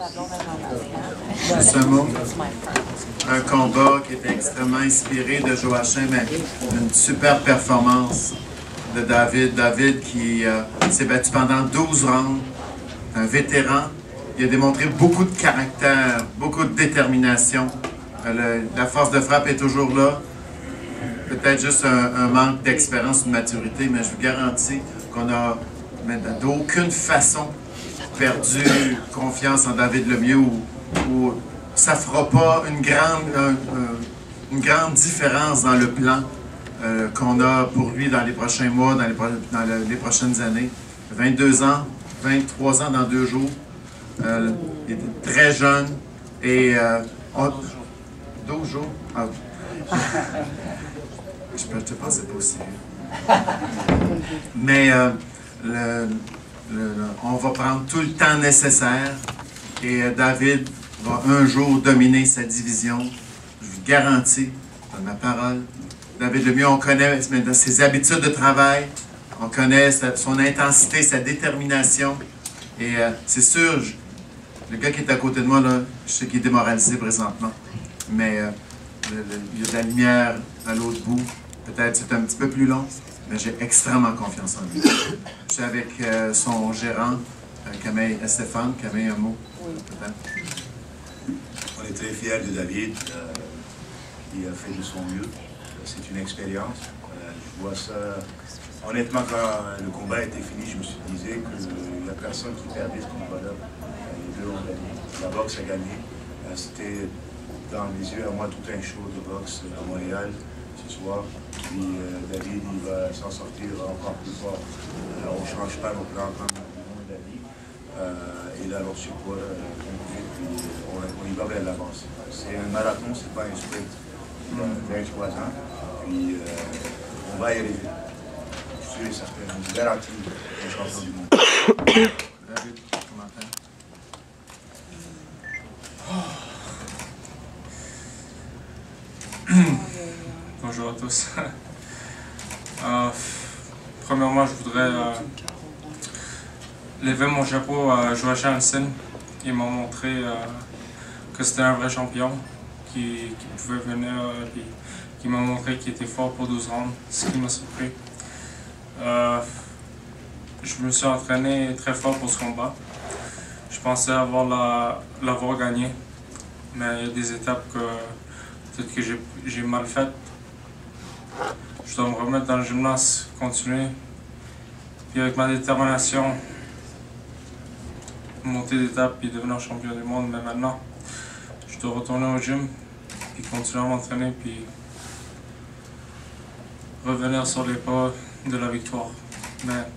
Juste un mot. Un combat qui était extrêmement inspiré de Joachim, mais une super performance de David. David qui s'est battu pendant 12 rounds, un vétéran. Il a démontré beaucoup de caractère, beaucoup de détermination. La force de frappe est toujours là. Peut-être juste un manque d'expérience ou de maturité, mais je vous garantis qu'on a d'aucune façon perdu confiance en David Lemieux ou ça ne fera pas une grande différence dans le plan qu'on a pour lui dans les prochains mois, dans les prochaines années. 22 ans, 23 ans dans 2 jours. Il est très jeune et 12 jours. Ah. Je te pensais pas aussi. Mais on va prendre tout le temps nécessaire et David va un jour dominer sa division. Je vous garantis, je donne ma parole. David Lemieux, on connaît ses habitudes de travail, on connaît son intensité, sa détermination. Et c'est sûr, le gars qui est à côté de moi, là, je sais qu'il est démoralisé présentement, mais il y a de la lumière à l'autre bout. Peut-être c'est un petit peu plus long, mais j'ai extrêmement confiance en lui. Je suis avec son gérant, Camille Stéphane. Camille, un mot, peut-être? On est très fiers de David, qui a fait de son mieux. C'est une expérience. Je vois ça. Honnêtement, quand le combat était fini, je me suis dit que il n'y a personne qui perdait ce combat-là. Les deux ont gagné. La boxe a gagné. C'était dans les yeux à moi tout un show de boxe à Montréal ce soir. Puis David, il va s'en sortir encore plus fort. On ne change pas nos plans comme David. Il a leur support complet, puis on y va vers l'avance. C'est un marathon, c'est pas un sprint. 23 ans, puis on va y arriver. Je suis certain, on garantit le champion du monde. David, commentaire. Bonjour à tous. Premièrement, je voudrais lever mon chapeau à Joachim Hansen. Il m'a montré que c'était un vrai champion qui pouvait venir, qui m'a montré qu'il était fort pour 12 rounds, ce qui m'a surpris. Je me suis entraîné très fort pour ce combat. Je pensais l'avoir gagné, mais il y a des étapes que peut-être que j'ai mal faites. Je dois me remettre dans le gymnase, continuer. Puis avec ma détermination, monter d'étape et devenir champion du monde. Mais maintenant, je dois retourner au gym, puis continuer à m'entraîner, puis revenir sur les pas de la victoire. Mais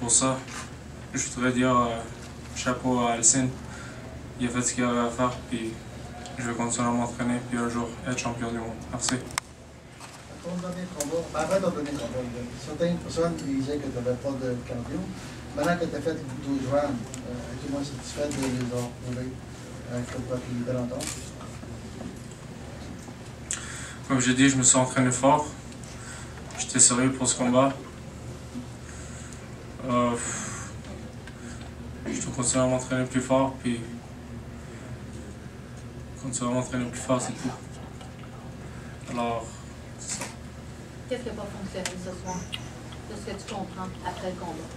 pour ça, je voudrais dire chapeau à Alcine. Il a fait ce qu'il avait à faire, puis je vais continuer à m'entraîner, puis un jour être champion du monde. Merci. Avant de donner le combat, certaines personnes disaient que tu n'avais pas de cardio. Maintenant que tu as fait 12 rounds, es-tu moins satisfait de les avoir roulés comme toi qui était longtemps? Comme j'ai dit, je me suis entraîné fort. J'étais sérieux pour ce combat. Je dois continuer à m'entraîner plus fort, puis continuer à m'entraîner plus fort, c'est tout. Alors, c'est ça. Qu'est-ce qui n'a pas fonctionné ce soir, de ce que tu comprends après le combat?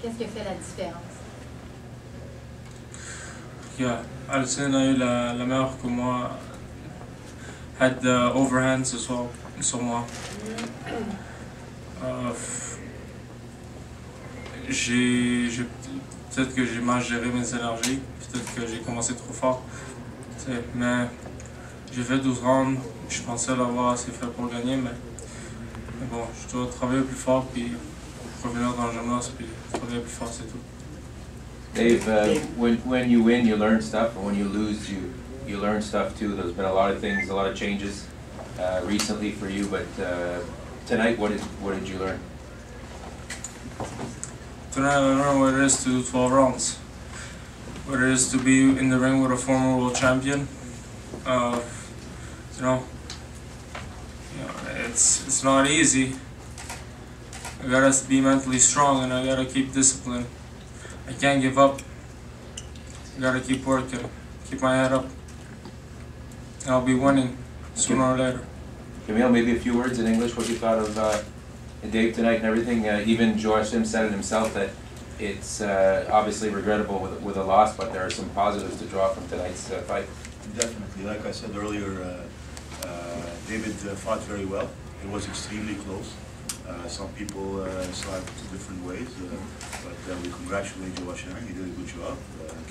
Qu'est-ce qui a fait la différence? Alcine a eu la meilleure que moi. Had the overhand ce soir sur moi. Peut-être que j'ai mal géré mes énergies, peut-être que j'ai commencé trop fort. Mais j'ai fait 12 rounds, je pensais l'avoir assez fait pour gagner, mais bon, je dois travailler plus fort, puis revenir dans le gymnase, puis travailler plus fort, c'est tout. Dave, when you win, you learn stuff, and when you lose, you learn stuff too. There's been a lot of things, a lot of changes recently for you, but tonight, what did you learn? Tonight I learned what it is to do 12 rounds, what it is to be in the ring with a former world champion. It's not easy. I gotta be mentally strong and I gotta keep discipline. I can't give up. Gotta keep working, keep my head up. I'll be winning sooner or later. Camille, maybe a few words in English, what you thought of Dave tonight and everything. Even Joachim said it himself that it's obviously regrettable with a loss, but there are some positives to draw from tonight's fight. Definitely. Like I said earlier, David fought very well. It was extremely close. Some people saw it different ways, but we congratulate Joachim. He did a good job.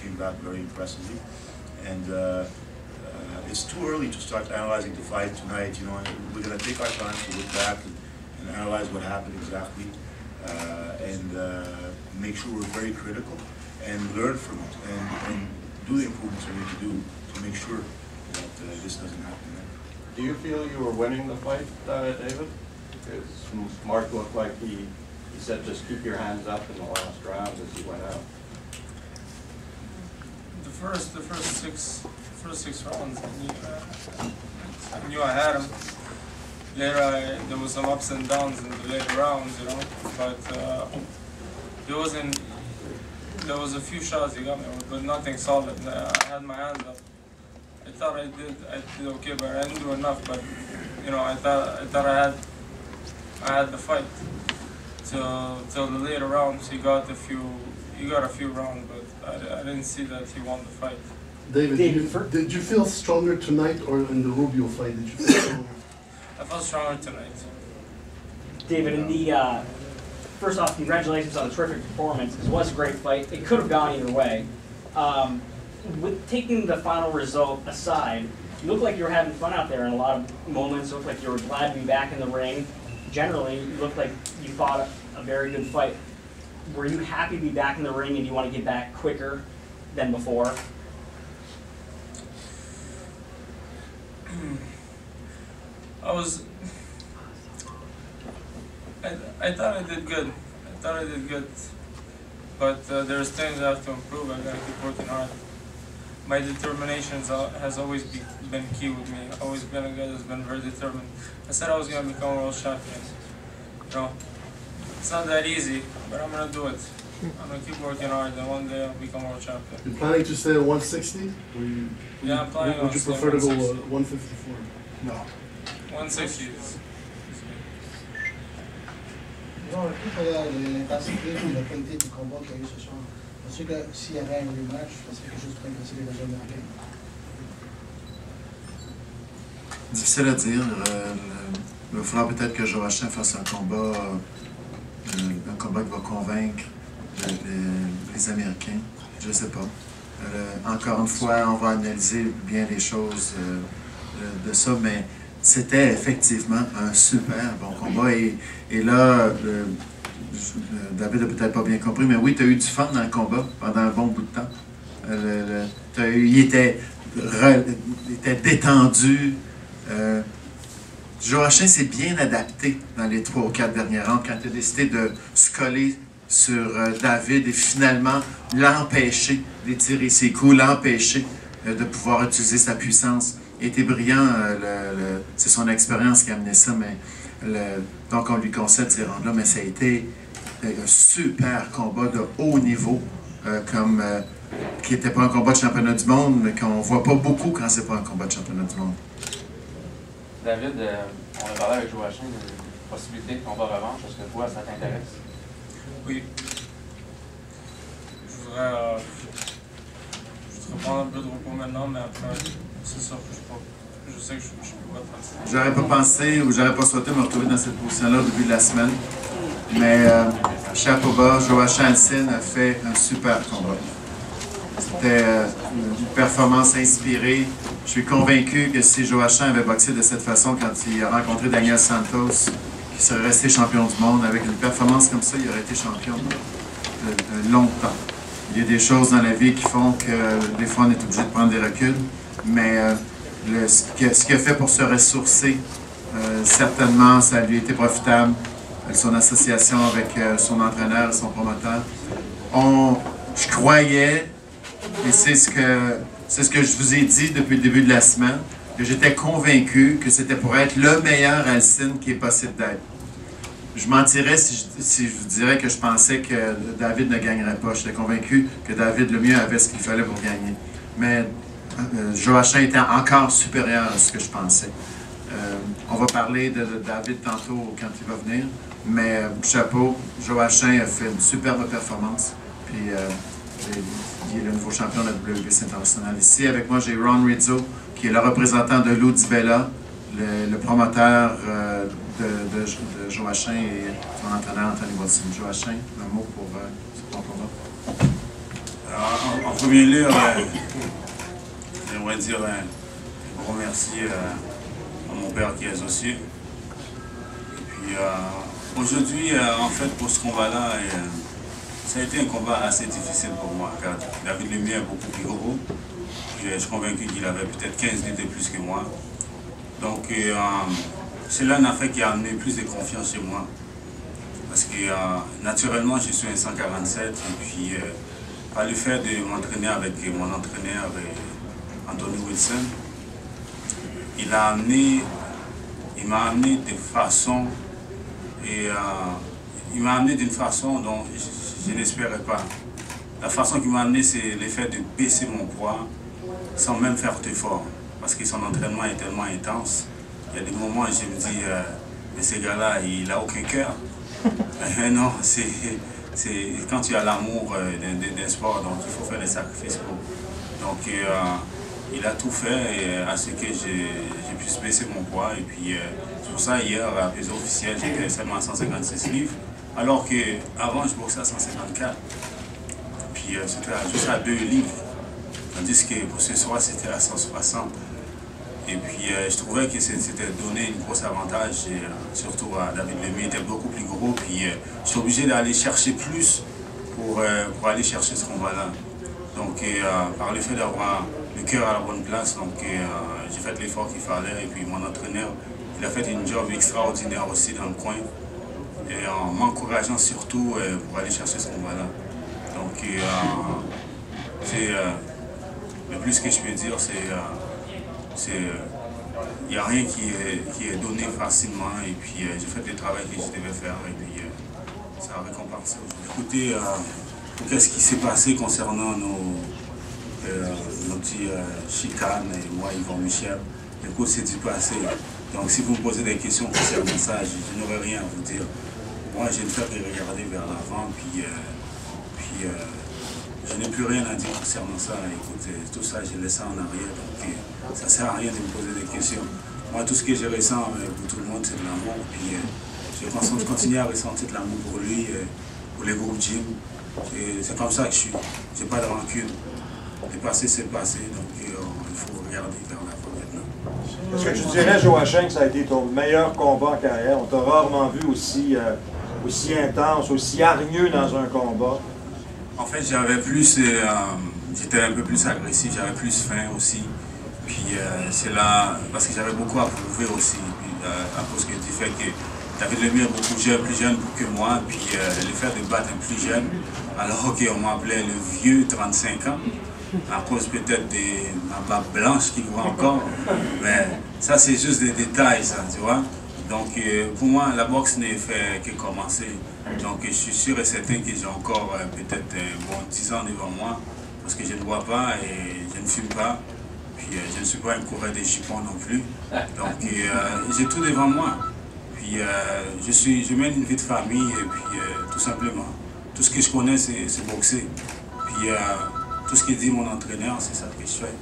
Came back very impressively. And it's too early to start analyzing the fight tonight. You know, we're going to take our time to look back and analyze what happened exactly, and make sure we're very critical and learn from it and do the improvements we need to do to make sure that this doesn't happen again. Do you feel you were winning the fight, David? Because Mark looked like he said just keep your hands up in the last round as he went out. The first six rounds, I knew I had him. Later, there was some ups and downs in the later rounds, you know. But there was a few shots he got me, but nothing solid. I had my hands up. I thought I did okay, but I didn't do enough. But you know, I thought I had the fight till the later rounds. He got a few rounds, but I didn't see that he won the fight. David, did you feel stronger tonight, or in the Rubio fight? Did you feel stronger? I felt stronger tonight. David, in the first off, congratulations on a terrific performance. It was a great fight. It could have gone either way. With taking the final result aside, you looked like you were having fun out there in a lot of moments. It looked like you were glad to be back in the ring. Generally, you looked like you fought a very good fight. Were you happy to be back in the ring, and do you want to get back quicker than before? I thought I did good. But there's things I have to improve. I gotta keep working hard. My determination has always been key with me. I've always been a guy that's been very determined. I said I was gonna become a world champion. You know, it's not that easy, but I'm gonna do it. I'm gonna keep working hard, and one day I'll become a world champion. You planning to stay at 160? Yeah, I'm planning on Would you prefer to go 154? No. 160 is Disons un peu pour l'intensité et la qualité du combat qu'il y a eu ce soir. Je sais que s'il y avait un rematch, ça serait quelque chose de très facile et déjà marqué. Difficile à dire. Il va falloir peut-être que Joachim fasse un combat qui va convaincre les Américains. Je ne sais pas. Encore une fois, on va analyser bien les choses de ça, mais c'était effectivement un super bon combat. Et là, David n'a peut-être pas bien compris, mais oui, tu as eu du fun dans le combat pendant un bon bout de temps. Il était détendu. Joachim s'est bien adapté dans les 3 ou 4 dernières rounds quand il a décidé de se coller sur David et finalement l'empêcher d'étirer ses coups, l'empêcher de pouvoir utiliser sa puissance. Il était brillant, c'est son expérience qui a amené ça, mais donc on lui concède ces rounds-là, mais ça a été un super combat de haut niveau, qui n'était pas un combat de championnat du monde, mais qu'on ne voit pas beaucoup quand c'est pas un combat de championnat du monde. David, on a parlé avec Joachim de possibilité de combat revanche. Est-ce que toi, ça t'intéresse? Oui. Je voudrais prendre un peu de repos maintenant, mais après, c'est ça. Je sais que je pourrais passer. J'aurais pas pensé ou j'aurais pas souhaité me retrouver dans cette position-là au début de la semaine. Mais chapeau bas, Joachim Alcine a fait un super combat. C'était une performance inspirée. Je suis convaincu que si Joachim avait boxé de cette façon quand il a rencontré Daniel Santos, qu'il serait resté champion du monde, avec une performance comme ça, il aurait été champion de longtemps. Il y a des choses dans la vie qui font que des fois on est obligé de prendre des reculs, mais ce qu'il a fait pour se ressourcer, certainement ça lui a été profitable. Son association avec son entraîneur et son promoteur. Je croyais, et c'est ce que je vous ai dit depuis le début de la semaine, que j'étais convaincu que c'était pour être le meilleur Alcine qui est possible d'être. je mentirais si je vous dirais que je pensais que David ne gagnerait pas. J'étais convaincu que David Lemieux avait ce qu'il fallait pour gagner. Mais Joachim était encore supérieur à ce que je pensais. On va parler de David tantôt quand il va venir, mais chapeau, Joachim a fait une superbe performance. Puis il est le nouveau champion de la WBC international. Ici, avec moi, j'ai Ron Rizzo, qui est le représentant de Lou DiBella, le promoteur de Joachim et son entraîneur Anthony Wilson. Joachim, un mot pour ce bon combat. En premier lieu, j'aimerais dire un gros merci à mon père qui est associé. Et puis aujourd'hui, en fait, pour ce combat-là, ça a été un combat assez difficile pour moi, car David Lemieux est beaucoup plus gros. Je suis convaincu qu'il avait peut-être 15 livres de plus que moi. Donc, cela n'a fait qu'il a amené plus de confiance chez moi. Parce que naturellement, je suis un 147 et puis par le fait de m'entraîner avec mon entraîneur Anthony Wilson, il m'a amené de façon il m'a amené d'une façon dont je n'espérais pas. La façon qu'il m'a amené, c'est le fait de baisser mon poids sans même faire d'effort. Parce que son entraînement est tellement intense. Il y a des moments où je me dis, mais ce gars-là, il n'a aucun cœur. Non, c'est quand tu as l'amour d'un sport, donc il faut faire des sacrifices pour. Donc il a tout fait à ce que je puisse baisser mon poids. Et puis c'est pour ça, hier, à pesée officielle, j'étais seulement à 156 livres. Alors qu'avant, je boxais à 154. Puis c'était juste à 2 livres. Tandis que pour ce soir, c'était à 160. Et puis je trouvais que c'était donné une grosse avantage, et, surtout à David Lemieux, il était beaucoup plus gros. Puis j'étais obligé d'aller chercher plus pour aller chercher ce combat-là. Donc par le fait d'avoir le cœur à la bonne place, donc j'ai fait l'effort qu'il fallait. Et puis mon entraîneur, il a fait une job extraordinaire aussi dans le coin. Et en m'encourageant surtout pour aller chercher ce combat-là. Donc le plus que je peux dire, c'est il n'y a rien qui est donné facilement. Et puis j'ai fait le travail que je devais faire et puis ça a récompensé. Écoutez, qu'est-ce qui s'est passé concernant nos petits chicanes et moi, Yvon Michel? Écoute, c'est du passé. Donc si vous me posez des questions concernant ça, je n'aurai rien à vous dire. Moi, j'ai le fait de regarder vers l'avant, puis je n'ai plus rien à dire concernant ça. Écoutez, tout ça, j'ai laissé en arrière, donc ça ne sert à rien de me poser des questions. Moi, tout ce que je ressens pour tout le monde, c'est de l'amour, puis je continue à ressentir de l'amour pour lui, pour les groupes Jim. C'est comme ça que je suis. Je n'ai pas de rancune. Le passé, c'est le passé, donc il faut regarder vers l'avant maintenant. Est-ce que tu dirais, Joachim, que ça a été ton meilleur combat en carrière? On t'a rarement vu aussi intense, aussi hargneux dans un combat. En fait, j'étais un peu plus agressif, j'avais plus faim aussi. Puis c'est là, parce que j'avais beaucoup à prouver aussi, puis, à cause du fait que David Lemieux est beaucoup plus jeune que moi, puis le fait de battre un plus jeune, alors qu'on m'appelait le vieux 35 ans, à cause peut-être de ma barbe blanche qui voit encore. Mais ça, c'est juste des détails, ça, tu vois. Donc pour moi, la boxe n'est fait que commencer. Donc je suis sûr et certain que j'ai encore peut-être 10 ans devant moi, parce que je ne bois pas et je ne fume pas. Puis je ne suis pas un coureur de jupons non plus. Donc j'ai tout devant moi. Puis je mène une vie de famille et puis tout simplement, tout ce que je connais c'est boxer. Puis tout ce que dit mon entraîneur, c'est ça que je fais.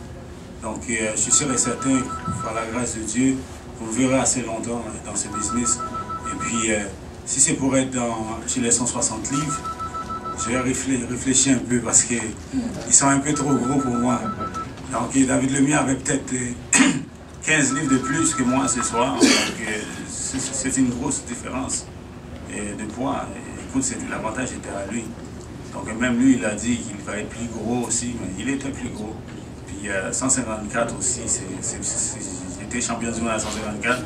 Donc je suis sûr et certain, par la grâce de Dieu, vous verrez assez longtemps dans ce business. Et puis si c'est pour être chez les 160 livres, je vais réfléchir un peu parce qu'ils sont un peu trop gros pour moi. Donc David Lemieux avait peut-être 15 livres de plus que moi ce soir. Donc c'est une grosse différence de poids. Écoute, l'avantage était à lui. Donc même lui, il a dit qu'il va être plus gros aussi, mais il était plus gros. Puis 154 aussi, j'étais champion du monde à 154.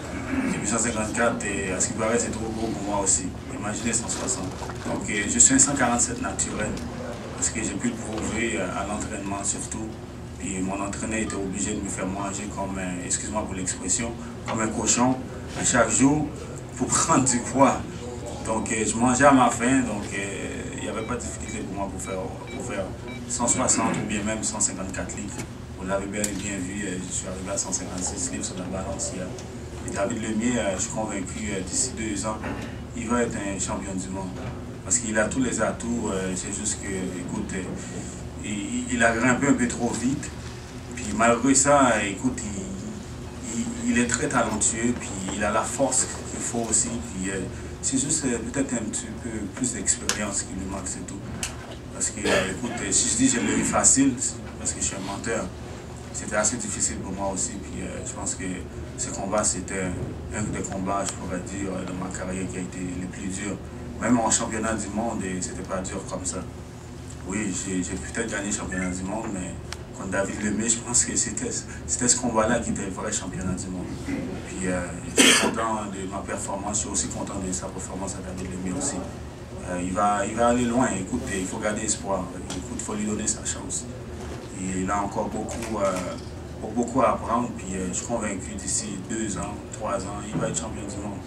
Et puis 154, et à ce qui paraît, c'est trop gros pour moi aussi. Imaginez 160. Donc je suis un 147 naturel, parce que j'ai pu le prouver à l'entraînement surtout. Puis mon entraîneur était obligé de me faire manger comme, excuse-moi pour l'expression, comme un cochon à chaque jour pour prendre du poids. Donc je mangeais à ma faim, donc il n'y avait pas de difficulté pour moi pour faire 160 ou bien même 154 livres. Vous l'avez bien vu, je suis arrivé à 156 livres sur la balance hier. Et David Lemieux, je suis convaincu, d'ici 2 ans, il va être un champion du monde. Parce qu'il a tous les atouts, c'est juste que, écoute, il a grimpé un peu trop vite. Puis malgré ça, écoute, il est très talentueux, puis il a la force qu'il faut aussi. Puis c'est juste peut-être un petit peu plus d'expérience qui lui manque, c'est tout. Parce que, écoute, si je dis que je l'ai eu facile, parce que je suis un menteur, c'était assez difficile pour moi aussi. Puis je pense que ce combat, c'était un des combats, je pourrais dire, de ma carrière qui a été le plus dur. Même en championnat du monde, c'était pas dur comme ça. Oui, j'ai peut-être gagné le championnat du monde, mais contre David Lemieux, je pense que c'était ce combat-là qui était le vrai championnat du monde. Puis je suis content de ma performance, je suis aussi content de sa performance à David Lemieux aussi. Il va aller loin, écoute, il faut garder espoir. Écoute, il faut lui donner sa chance. Il a encore beaucoup à apprendre, puis je suis convaincu d'ici 2 ans, 3 ans, il va être champion du monde.